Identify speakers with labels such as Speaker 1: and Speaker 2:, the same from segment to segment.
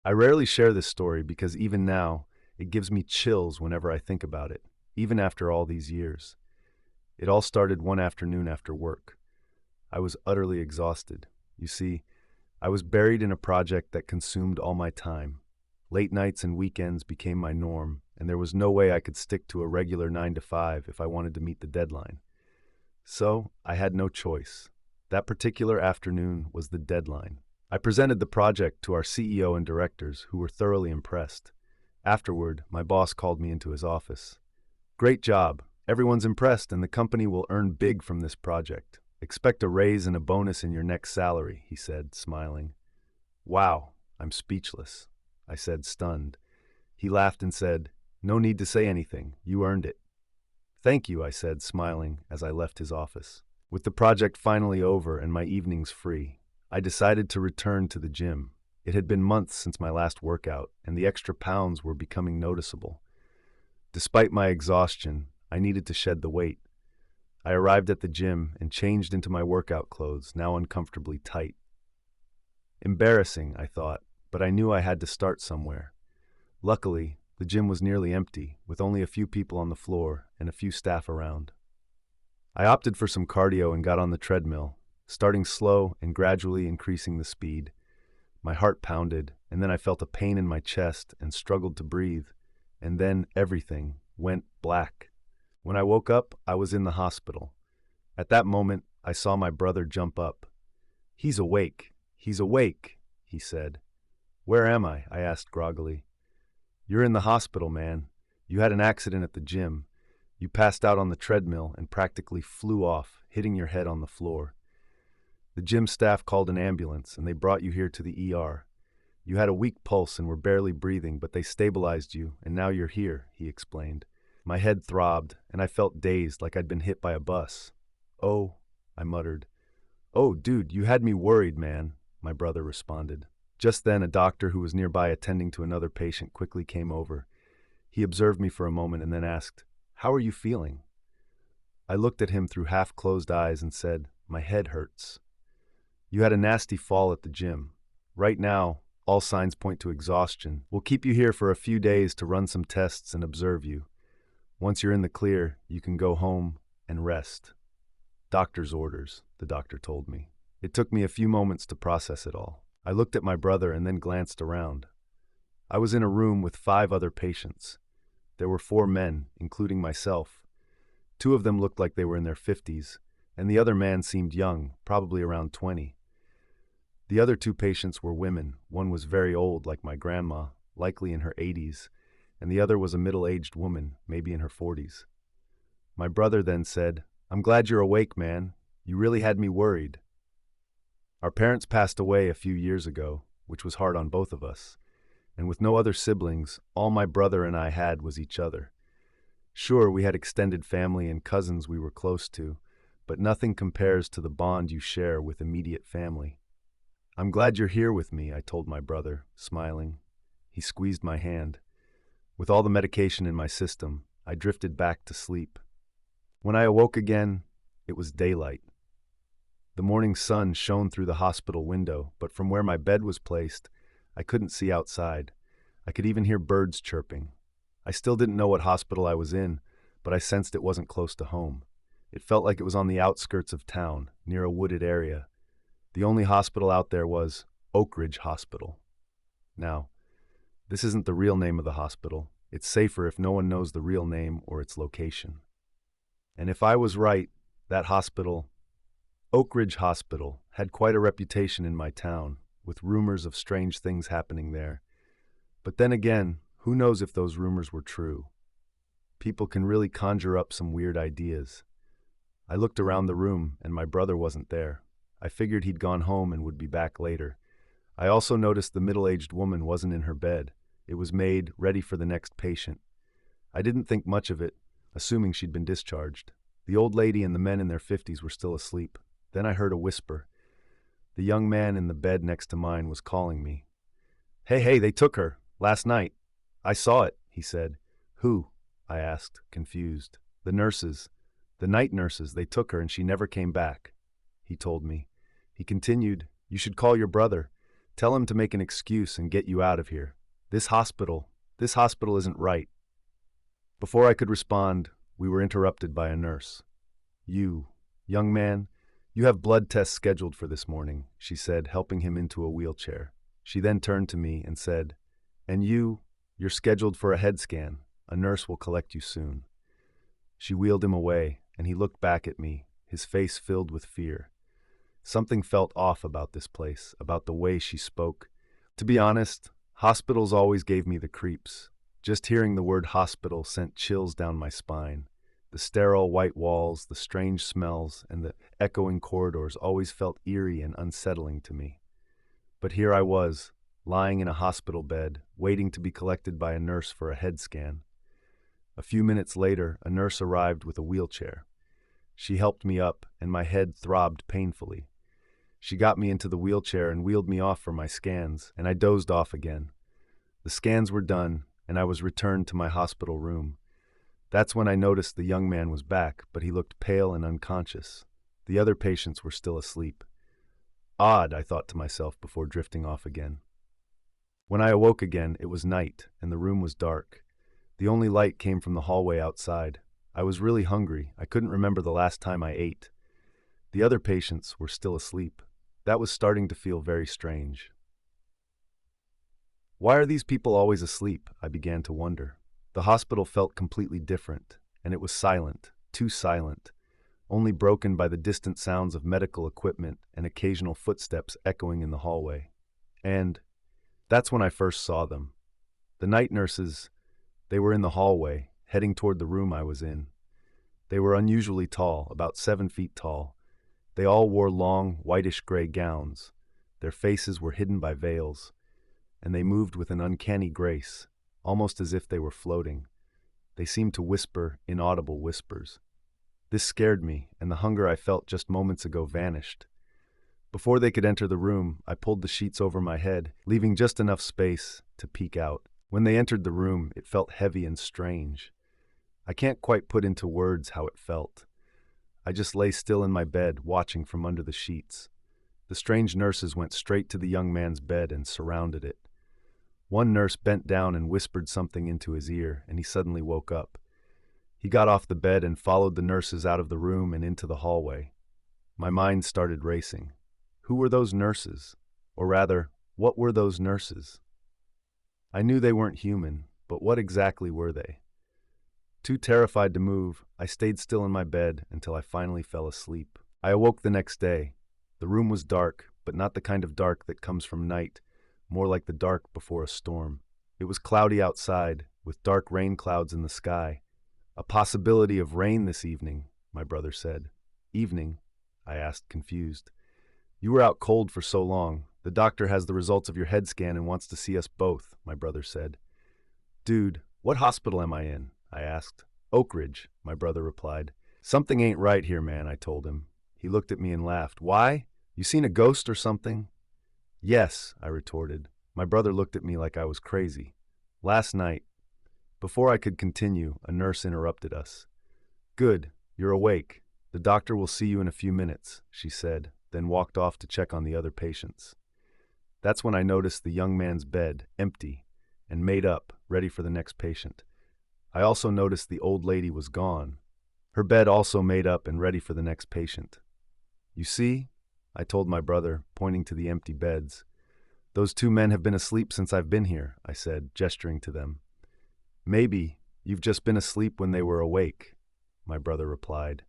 Speaker 1: I rarely share this story because even now, it gives me chills whenever I think about it, even after all these years. It all started one afternoon after work. I was utterly exhausted. You see, I was buried in a project that consumed all my time. Late nights and weekends became my norm, and there was no way I could stick to a regular 9 to 5 if I wanted to meet the deadline. So, I had no choice. That particular afternoon was the deadline. I presented the project to our CEO and directors, who were thoroughly impressed. Afterward, my boss called me into his office. "Great job. Everyone's impressed, and the company will earn big from this project. Expect a raise and a bonus in your next salary," he said, smiling. "Wow, I'm speechless," I said, stunned. He laughed and said, "No need to say anything. You earned it." "Thank you," I said, smiling, as I left his office. With the project finally over and my evenings free, I decided to return to the gym. It had been months since my last workout, and the extra pounds were becoming noticeable. Despite my exhaustion, I needed to shed the weight. I arrived at the gym and changed into my workout clothes, now uncomfortably tight. Embarrassing, I thought, but I knew I had to start somewhere. Luckily, the gym was nearly empty, with only a few people on the floor and a few staff around. I opted for some cardio and got on the treadmill, starting slow and gradually increasing the speed. My heart pounded, and then I felt a pain in my chest and struggled to breathe, and then everything went black. When I woke up, I was in the hospital. At that moment, I saw my brother jump up. "He's awake. He's awake," he said. "Where am I?" I asked groggily. "You're in the hospital, man. You had an accident at the gym. You passed out on the treadmill and practically flew off, hitting your head on the floor. The gym staff called an ambulance, and they brought you here to the ER. You had a weak pulse and were barely breathing, but they stabilized you, and now you're here," he explained. My head throbbed, and I felt dazed, like I'd been hit by a bus. "Oh," I muttered. "Oh, dude, you had me worried, man," my brother responded. Just then, a doctor who was nearby attending to another patient quickly came over. He observed me for a moment and then asked, "How are you feeling?" I looked at him through half-closed eyes and said, "My head hurts." "You had a nasty fall at the gym. Right now, all signs point to exhaustion. We'll keep you here for a few days to run some tests and observe you. Once you're in the clear, you can go home and rest." "Doctor's orders," the doctor told me. It took me a few moments to process it all. I looked at my brother and then glanced around. I was in a room with 5 other patients. There were 4 men, including myself. 2 of them looked like they were in their 50s, and the other man seemed young, probably around 20. The other 2 patients were women. One was very old, like my grandma, likely in her 80s, and the other was a middle-aged woman, maybe in her 40s. My brother then said, "I'm glad you're awake, man. You really had me worried." Our parents passed away a few years ago, which was hard on both of us. And with no other siblings, all my brother and I had was each other. Sure, we had extended family and cousins we were close to, but nothing compares to the bond you share with immediate family. "I'm glad you're here with me," I told my brother, smiling. He squeezed my hand. With all the medication in my system, I drifted back to sleep. When I awoke again, it was daylight. The morning sun shone through the hospital window, but from where my bed was placed, I couldn't see outside. I could even hear birds chirping. I still didn't know what hospital I was in, but I sensed it wasn't close to home. It felt like it was on the outskirts of town, near a wooded area. The only hospital out there was Oak Ridge Hospital. Now, this isn't the real name of the hospital. It's safer if no one knows the real name or its location. And if I was right, that hospital, Oak Ridge Hospital, had quite a reputation in my town, with rumors of strange things happening there. But then again, who knows if those rumors were true? People can really conjure up some weird ideas. I looked around the room, and my brother wasn't there. I figured he'd gone home and would be back later. I also noticed the middle-aged woman wasn't in her bed. It was made, ready for the next patient. I didn't think much of it, assuming she'd been discharged. The old lady and the men in their 50s were still asleep. Then I heard a whisper. The young man in the bed next to mine was calling me. Hey, they took her. Last night. I saw it," he said. "Who?" I asked, confused. "The nurses. The night nurses. They took her and she never came back," he told me. He continued, "You should call your brother. Tell him to make an excuse and get you out of here. This hospital isn't right." Before I could respond, we were interrupted by a nurse. "You, young man, you have blood tests scheduled for this morning," she said, helping him into a wheelchair. She then turned to me and said, "And you're scheduled for a head scan. A nurse will collect you soon." She wheeled him away, and he looked back at me, his face filled with fear. Something felt off about this place, about the way she spoke. To be honest, hospitals always gave me the creeps. Just hearing the word hospital sent chills down my spine. The sterile white walls, the strange smells, and the echoing corridors always felt eerie and unsettling to me. But here I was, lying in a hospital bed, waiting to be collected by a nurse for a head scan. A few minutes later, a nurse arrived with a wheelchair. She helped me up, and my head throbbed painfully. She got me into the wheelchair and wheeled me off for my scans, and I dozed off again. The scans were done, and I was returned to my hospital room. That's when I noticed the young man was back, but he looked pale and unconscious. The other patients were still asleep. Odd, I thought to myself before drifting off again. When I awoke again, it was night, and the room was dark. The only light came from the hallway outside. I was really hungry. I couldn't remember the last time I ate. The other patients were still asleep. That was starting to feel very strange. Why are these people always asleep? I began to wonder. The hospital felt completely different, and it was silent, too silent, only broken by the distant sounds of medical equipment and occasional footsteps echoing in the hallway. And that's when I first saw them. The night nurses, they were in the hallway, heading toward the room I was in. They were unusually tall, about 7 feet tall. They all wore long, whitish-gray gowns. Their faces were hidden by veils, and they moved with an uncanny grace, almost as if they were floating. They seemed to whisper inaudible whispers. This scared me, and the hunger I felt just moments ago vanished. Before they could enter the room, I pulled the sheets over my head, leaving just enough space to peek out. When they entered the room, it felt heavy and strange. I can't quite put into words how it felt. I just lay still in my bed, watching from under the sheets. The strange nurses went straight to the young man's bed and surrounded it. One nurse bent down and whispered something into his ear, and he suddenly woke up. He got off the bed and followed the nurses out of the room and into the hallway. My mind started racing. Who were those nurses? Or rather, what were those nurses? I knew they weren't human, but what exactly were they? Too terrified to move, I stayed still in my bed until I finally fell asleep. I awoke the next day. The room was dark, but not the kind of dark that comes from night, more like the dark before a storm. It was cloudy outside, with dark rain clouds in the sky. A possibility of rain this evening, my brother said. Evening? I asked, confused. You were out cold for so long. The doctor has the results of your head scan and wants to see us both, my brother said. Dude, what hospital am I in? I asked. Oak Ridge, my brother replied. Something ain't right here, man, I told him. He looked at me and laughed. Why? You seen a ghost or something? Yes, I retorted. My brother looked at me like I was crazy. Last night. Before I could continue, a nurse interrupted us. Good, you're awake. The doctor will see you in a few minutes, she said, then walked off to check on the other patients. That's when I noticed the young man's bed, empty, and made up, ready for the next patient. I also noticed the old lady was gone. Her bed also made up and ready for the next patient. You see, I told my brother, pointing to the empty beds. Those 2 men have been asleep since I've been here, I said, gesturing to them. Maybe you've just been asleep when they were awake, my brother replied.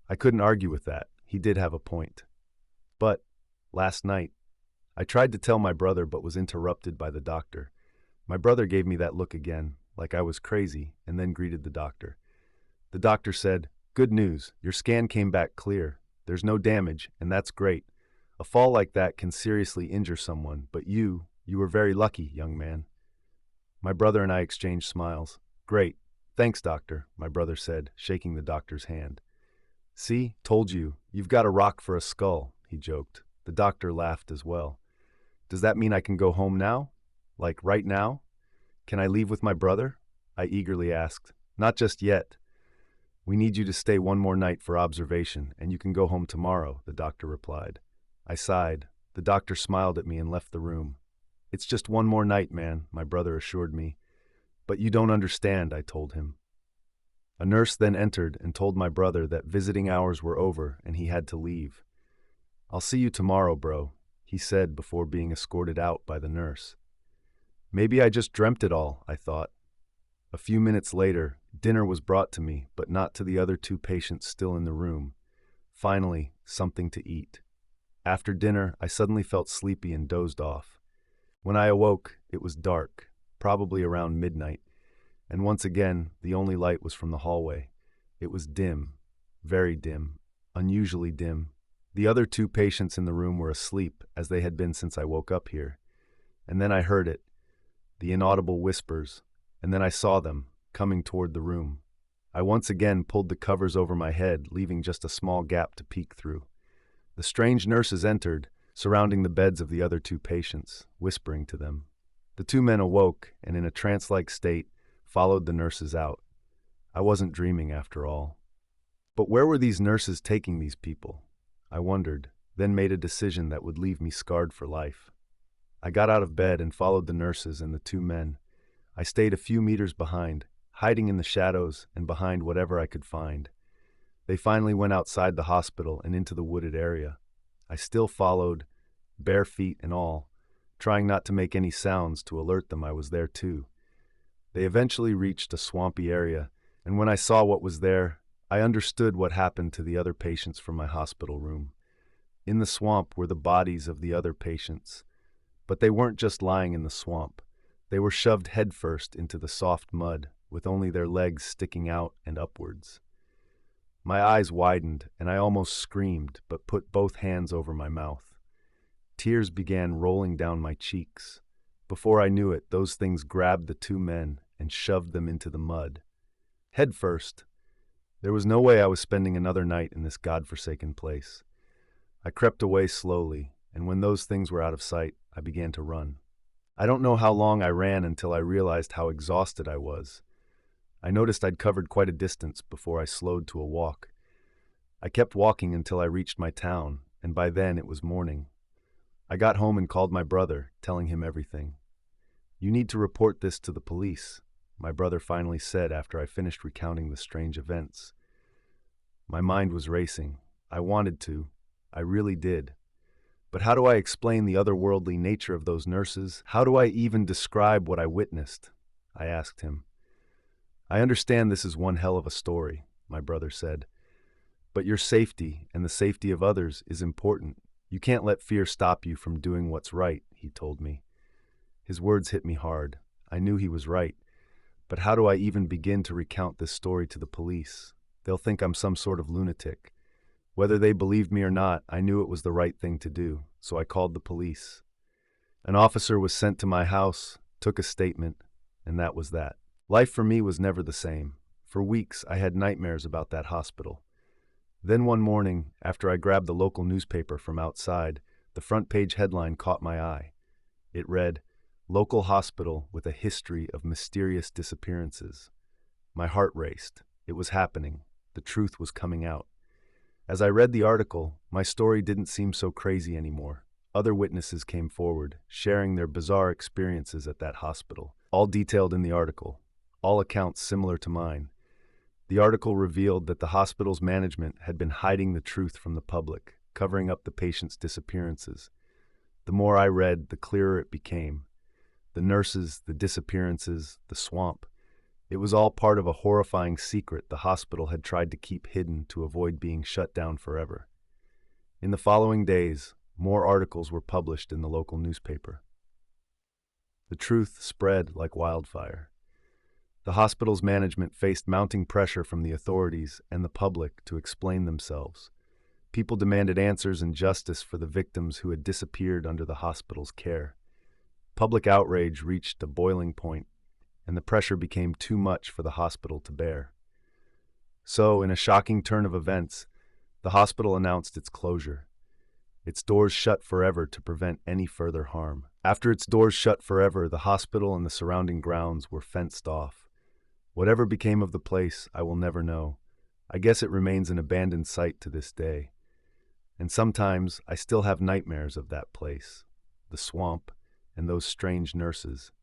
Speaker 1: I couldn't argue with that. He did have a point. But, last night, I tried to tell my brother but was interrupted by the doctor. My brother gave me that look again, like I was crazy, and then greeted the doctor. The doctor said, Good news, your scan came back clear. There's no damage, and that's great. A fall like that can seriously injure someone, but you were very lucky, young man. My brother and I exchanged smiles. Great. Thanks, doctor, my brother said, shaking the doctor's hand. See, told you, you've got a rock for a skull, he joked. The doctor laughed as well. Does that mean I can go home now? Like right now? Can I leave with my brother? I eagerly asked. Not just yet. We need you to stay one more night for observation, and you can go home tomorrow, the doctor replied. I sighed. The doctor smiled at me and left the room. "It's just one more night, man," my brother assured me. "But you don't understand," I told him. A nurse then entered and told my brother that visiting hours were over and he had to leave. "I'll see you tomorrow, bro," he said before being escorted out by the nurse. Maybe I just dreamt it all, I thought. A few minutes later, dinner was brought to me, but not to the other two patients still in the room. Finally, something to eat. After dinner, I suddenly felt sleepy and dozed off. When I awoke, it was dark, probably around midnight, and once again, the only light was from the hallway. It was dim, very dim, unusually dim. The other two patients in the room were asleep, as they had been since I woke up here. And then I heard it, the inaudible whispers, and then I saw them, coming toward the room. I once again pulled the covers over my head, leaving just a small gap to peek through. The strange nurses entered, surrounding the beds of the other two patients, whispering to them. The two men awoke, and in a trance-like state, followed the nurses out. I wasn't dreaming after all. But where were these nurses taking these people? I wondered, then made a decision that would leave me scarred for life. I got out of bed and followed the nurses and the two men. I stayed a few meters behind, hiding in the shadows and behind whatever I could find. They finally went outside the hospital and into the wooded area. I still followed, bare feet and all, trying not to make any sounds to alert them I was there too. They eventually reached a swampy area, and when I saw what was there, I understood what happened to the other patients from my hospital room. In the swamp were the bodies of the other patients. But they weren't just lying in the swamp. They were shoved headfirst into the soft mud, with only their legs sticking out and upwards. My eyes widened, and I almost screamed, but put both hands over my mouth. Tears began rolling down my cheeks. Before I knew it, those things grabbed the two men and shoved them into the mud. Headfirst. There was no way I was spending another night in this godforsaken place. I crept away slowly, and when those things were out of sight, I began to run. I don't know how long I ran until I realized how exhausted I was. I noticed I'd covered quite a distance before I slowed to a walk. I kept walking until I reached my town, and by then it was morning. I got home and called my brother, telling him everything. "You need to report this to the police," my brother finally said after I finished recounting the strange events. My mind was racing. I wanted to. I really did. But how do I explain the otherworldly nature of those nurses? How do I even describe what I witnessed? I asked him. "I understand this is one hell of a story," my brother said. "But your safety and the safety of others is important. You can't let fear stop you from doing what's right," he told me. His words hit me hard. I knew he was right. But how do I even begin to recount this story to the police? They'll think I'm some sort of lunatic. Whether they believed me or not, I knew it was the right thing to do, so I called the police. An officer was sent to my house, took a statement, and that was that. Life for me was never the same. For weeks, I had nightmares about that hospital. Then one morning, after I grabbed the local newspaper from outside, the front page headline caught my eye. It read, "Local Hospital with a History of Mysterious Disappearances." My heart raced. It was happening. The truth was coming out. As I read the article, my story didn't seem so crazy anymore. Other witnesses came forward, sharing their bizarre experiences at that hospital, all detailed in the article, all accounts similar to mine. The article revealed that the hospital's management had been hiding the truth from the public, covering up the patients' disappearances. The more I read, the clearer it became. The nurses, the disappearances, the swamp. It was all part of a horrifying secret the hospital had tried to keep hidden to avoid being shut down forever. In the following days, more articles were published in the local newspaper. The truth spread like wildfire. The hospital's management faced mounting pressure from the authorities and the public to explain themselves. People demanded answers and justice for the victims who had disappeared under the hospital's care. Public outrage reached a boiling point, and the pressure became too much for the hospital to bear. So, in a shocking turn of events, the hospital announced its closure. Its doors shut forever to prevent any further harm. After its doors shut forever, the hospital and the surrounding grounds were fenced off. Whatever became of the place, I will never know. I guess it remains an abandoned site to this day. And sometimes I still have nightmares of that place, the swamp, and those strange nurses.